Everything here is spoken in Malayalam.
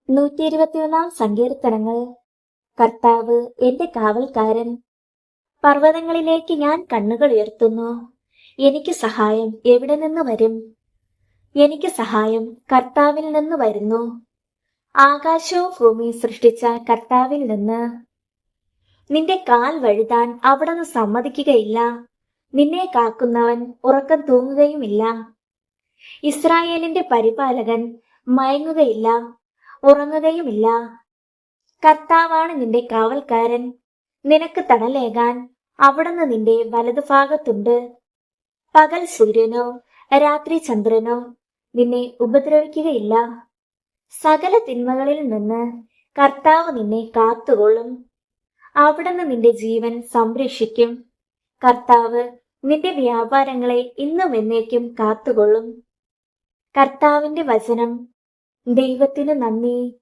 സങ്കീർത്തനങ്ങൾ. കർത്താവ് എന്റെ കാവൽക്കാരൻ. പർവ്വതങ്ങളിലേക്ക് ഞാൻ കണ്ണുകൾ ഉയർത്തുന്നു. എനിക്ക് സഹായം എവിടെ നിന്ന് വരും? എനിക്ക് സഹായം കർത്താവിൽ നിന്ന് വരുന്നു, ആകാശവും ഭൂമി സൃഷ്ടിച്ച കർത്താവിൽ നിന്ന്. നിന്റെ കാൽ വഴുതാൻ അവിടുന്ന് സമ്മതിക്കുകയില്ല. നിന്നെ കാക്കുന്നവൻ ഉറക്കം തൂങ്ങുകയുമില്ല. ഇസ്രായേലിന്റെ പരിപാലകൻ മയങ്ങുകയില്ല, ഉറങ്ങുകയുമില്ല. കർത്താവാണ് നിന്റെ കാവൽക്കാരൻ. നിനക്ക് തണലേകാൻ അവിടുന്ന് നിന്റെ വലതുഭാഗത്തുണ്ട്. പകൽ സൂര്യനോ രാത്രി ചന്ദ്രനോ നിന്നെ ഉപദ്രവിക്കുകയില്ല. സകല തിന്മകളിൽ നിന്ന് കർത്താവ് നിന്നെ കാത്തുകൊള്ളും. അവിടുന്ന് നിന്റെ ജീവൻ സംരക്ഷിക്കും. കർത്താവ് നിന്റെ വ്യാപാരങ്ങളെ ഇന്നും എന്നേക്കും കാത്തുകൊള്ളും. കർത്താവിന്റെ വചനം. ദൈവത്തിന് നന്ദി.